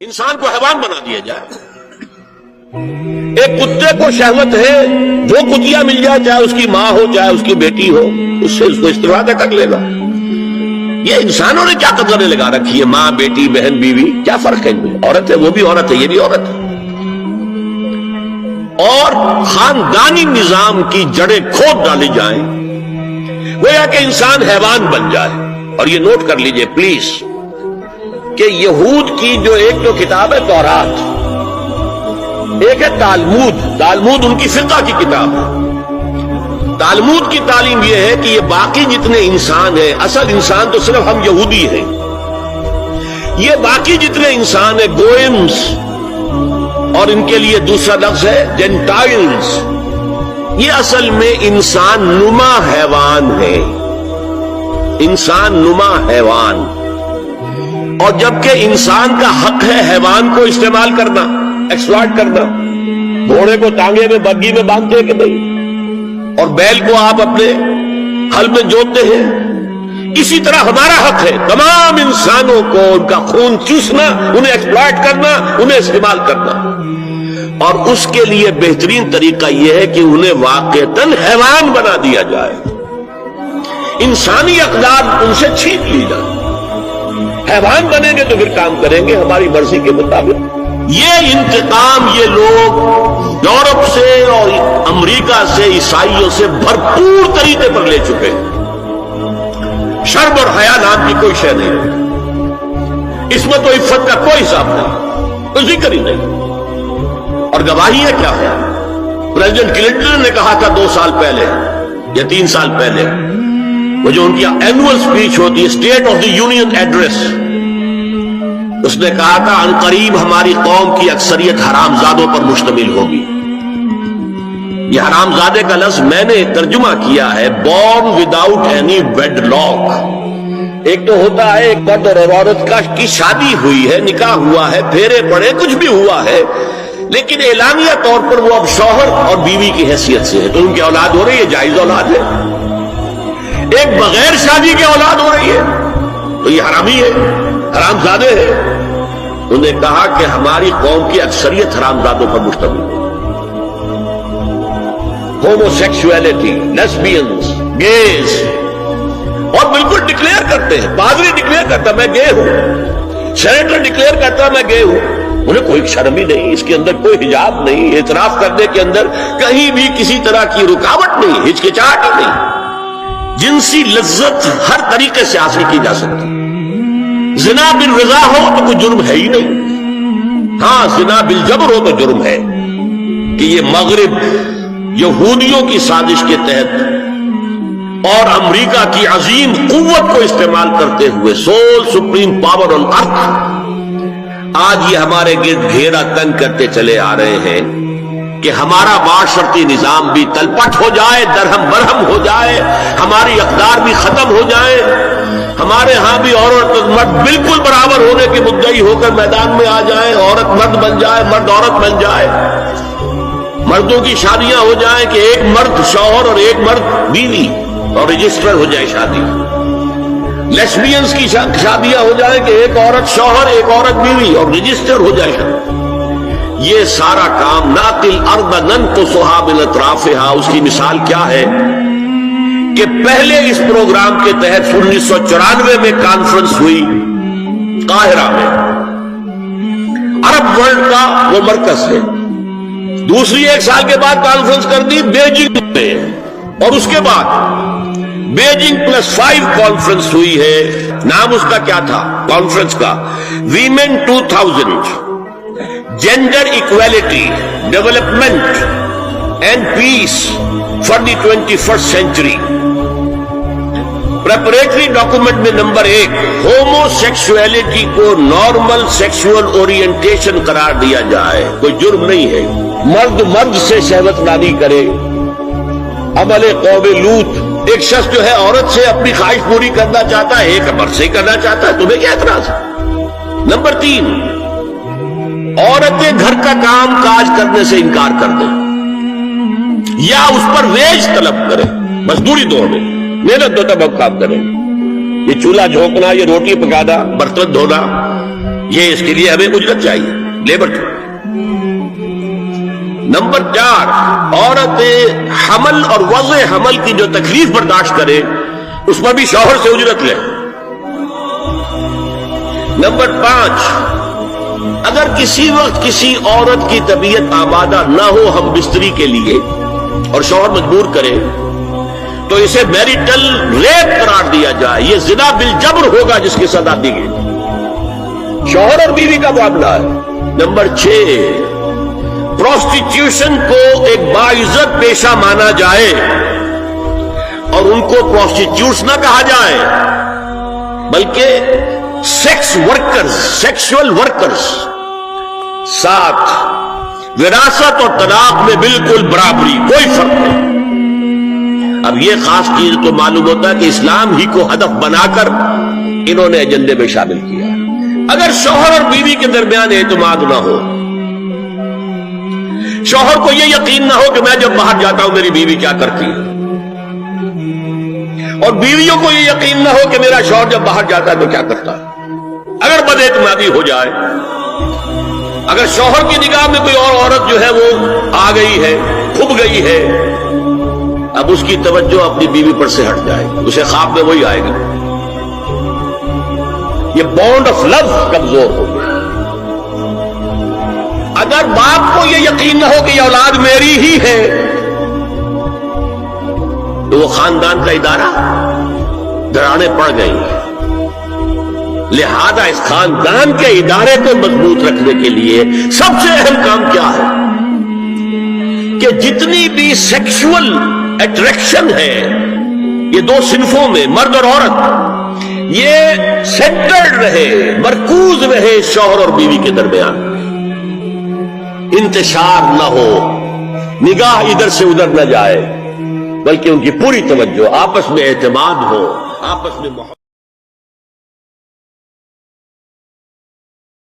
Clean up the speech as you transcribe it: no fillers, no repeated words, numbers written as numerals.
انسان کو حیوان بنا دیا جائے. ایک کتے کو شہوت ہے جو کتیا مل جائے، چاہے اس کی ماں ہو چاہے اس کی بیٹی ہو، اس سے اس کو استفادہ کر لے گا. یہ انسانوں نے کیا قدریں لگا رکھی ہے؟ ماں، بیٹی، بہن، بیوی، کیا فرق ہے ان میں؟ عورت ہے وہ بھی عورت ہے، یہ بھی عورت ہے. اور خاندانی نظام کی جڑیں کھود ڈالی جائیں، گویا کہ انسان حیوان بن جائے. اور یہ نوٹ کر لیجئے پلیز کہ یہود کی جو ایک تو کتاب ہے تورات، ایک ہے تالمود. تالمود ان کی فقہ کی کتاب ہے. تالمود کی تعلیم یہ ہے کہ یہ باقی جتنے انسان ہیں، اصل انسان تو صرف ہم یہودی ہیں، یہ باقی جتنے انسان ہیں گوئمز، اور ان کے لیے دوسرا لفظ ہے جینٹائلز، یہ اصل میں انسان نما حیوان ہے. انسان نما حیوان. اور جبکہ انسان کا حق ہے حیوان کو استعمال کرنا، ایکسپلائٹ کرنا. گھوڑے کو ٹانگے میں بگی میں باندھتے ہیں کہ نہیں، اور بیل کو آپ اپنے ہل میں جوتتے ہیں. اسی طرح ہمارا حق ہے تمام انسانوں کو ان کا خون چوسنا، انہیں ایکسپلائٹ کرنا، انہیں استعمال کرنا. اور اس کے لیے بہترین طریقہ یہ ہے کہ انہیں واقعتاً حیوان بنا دیا جائے، انسانی اقدار ان سے چھین لی جائے. حیوان بنیں گے تو پھر کام کریں گے ہماری مرضی کے مطابق. یہ انتقام یہ لوگ یورپ سے اور امریکہ سے، عیسائیوں سے بھرپور طریقے پر لے چکے ہیں. شرم اور حیا نام کی کوئی شے نہیں، اس میں تو عفت کا کوئی حساب نہیں، کوئی ذکر ہی نہیں. اور گواہی ہے کیا ہے؟ پریزیڈنٹ کلنٹن نے کہا تھا 2 سال پہلے یا 3 سال پہلے، وہ جو ان کی اینوئل سپیچ ہوتی ہے، state of the union address, اس نے کہا تھا عنقریب ہماری قوم کی اکثریت حرام زادوں پر مشتمل ہوگی. یہ حرام زادے کا لفظ میں نے ترجمہ کیا ہے born without any wedlock. ایک تو ہوتا ہے ایک مرد اور عورت کی شادی ہوئی ہے، نکاح ہوا ہے، پھیرے پڑے، کچھ بھی ہوا ہے، لیکن اعلانیہ طور پر وہ اب شوہر اور بیوی کی حیثیت سے ہے، تو ان کی اولاد ہو رہی ہے، جائز اولاد ہے. ایک بغیر شادی کی اولاد ہو رہی ہے تو یہ حرامی ہے، حرام زادے ہے. انہوں نے کہا کہ ہماری قوم کی اکثریت حرام زادوں پر مشتمل ہے. ہومو سیکسولیٹی، لیسبینز، گیز، اور بالکل ڈکلیئر کرتے ہیں. پادری ڈکلیئر کرتا میں گے ہوں، سینیٹر ڈکلیئر کرتا میں گے ہوں. انہیں کوئی شرم ہی نہیں، اس کے اندر کوئی حجاب نہیں، اعتراف کرنے کے اندر کہیں بھی کسی طرح کی رکاوٹ نہیں، ہچکچاہٹ ہی نہیں. جنسی لذت ہر طریقے سے حاصل کی جا سکتی. زنا بالرضا ہو تو کوئی جرم ہے ہی نہیں. ہاں زنا بالجبر ہو تو جرم ہے کہ یہ مغرب یہودیوں کی سازش کے تحت اور امریکہ کی عظیم قوت کو استعمال کرتے ہوئے، سول سپریم پاور آن ارتھ، آج یہ ہمارے گرد گھیرا تنگ کرتے چلے آ رہے ہیں کہ ہمارا معاشرتی نظام بھی تلپٹ ہو جائے، درہم برہم ہو جائے، ہماری اقدار بھی ختم ہو جائے، ہمارے ہاں بھی عورت اور مرد بالکل برابر ہونے کے مدعی ہو کر میدان میں آ جائیں، عورت مرد بن جائے، مرد عورت بن جائے، مردوں کی شادیاں ہو جائیں کہ ایک مرد شوہر اور ایک مرد بیوی اور رجسٹر ہو جائے شادی. لیسبینز کی شادیاں ہو جائیں کہ ایک عورت شوہر ایک عورت بیوی اور رجسٹر ہو جائے شادی. یہ سارا کام ناقل ارض ننقصھا من اطرافھا. اس کی مثال کیا ہے کہ پہلے اس پروگرام کے تحت 1994 میں کانفرنس ہوئی قاہرہ میں، عرب ورلڈ کا وہ مرکز ہے. دوسری 1 سال کے بعد کانفرنس کر دی بیجنگ میں، اور اس کے بعد بیجنگ +5 کانفرنس ہوئی ہے. نام اس کا کیا تھا کانفرنس کا؟ Women 2000، gender equality, development and peace for the 21st century. Preparatory document میں نمبر 1 ہومو سیکسولیٹی کو نارمل سیکسول اورینٹیشن قرار دیا جائے. کوئی جرم نہیں ہے مرد مرد سے شہوت نالی کرے. عمل قوم لوط، ایک شخص جو ہے عورت سے اپنی خواہش پوری کرنا چاہتا ہے، ایک مرد سے کرنا چاہتا ہے، تمہیں کیا اعتراض ہے؟ نمبر 3 عورتیں گھر کا کام کاج کرنے سے انکار کر دیں یا اس پر ویج طلب کریں، مزدوری دو میں محنت دو تب کام کریں. یہ چولہا جھونکنا، یہ روٹی پکانا، برتن دھونا، یہ اس کے لیے ہمیں اجرت چاہیے، لیبر چاہیے۔ نمبر 4، عورت حمل اور وضع حمل کی جو تکلیف برداشت کرے اس پر بھی شوہر سے اجرت لے۔ نمبر 5، اگر کسی وقت کسی عورت کی طبیعت آمادہ نہ ہو ہم بستری کے لیے اور شوہر مجبور کرے تو اسے میریٹل ریپ قرار دیا جائے، یہ زنا بالجبر ہوگا جس کی سزا دی گئی، شوہر اور بیوی کا معاملہ ہے۔ نمبر 6، پروسٹیٹیوشن کو ایک باعزت پیشہ مانا جائے اور ان کو پروسٹیٹیوٹس نہ کہا جائے بلکہ سیکس ورکرز، سیکسول ورکرز۔ 7، وراثت اور طلاق میں بالکل برابری، کوئی فرق نہیں۔ اب یہ خاص چیز تو معلوم ہوتا ہے کہ اسلام ہی کو ہدف بنا کر انہوں نے ایجنڈے میں شامل کیا۔ اگر شوہر اور بیوی کے درمیان اعتماد نہ ہو، شوہر کو یہ یقین نہ ہو کہ میں جب باہر جاتا ہوں میری بیوی کیا کرتی ہے، اور بیویوں کو یہ یقین نہ ہو کہ میرا شوہر جب باہر جاتا ہے تو کیا کرتا ہے، اگر بد اعتمادی ہو جائے، اگر شوہر کی نگاہ میں کوئی اور عورت جو ہے وہ آ گئی ہے، کھب گئی ہے، اب اس کی توجہ اپنی بیوی پر سے ہٹ جائے، اسے خواب میں وہی آئے گا، یہ بانڈ آف لو کمزور ہو گیا۔ اگر باپ کو یہ یقین نہ ہو کہ یہ اولاد میری ہی ہے تو وہ خاندان کا ادارہ دراڑیں پڑ گئی۔ لہذا اس خاندان کے ادارے کو مضبوط رکھنے کے لیے سب سے اہم کام کیا ہے کہ جتنی بھی سیکشول اٹریکشن ہے یہ دو صنفوں میں، مرد اور عورت، یہ سینٹرڈ رہے، مرکوز رہے شوہر اور بیوی کے درمیان، انتشار نہ ہو، نگاہ ادھر سے ادھر نہ جائے، بلکہ ان کی پوری توجہ، آپس میں اعتماد ہو، آپس میں محبت۔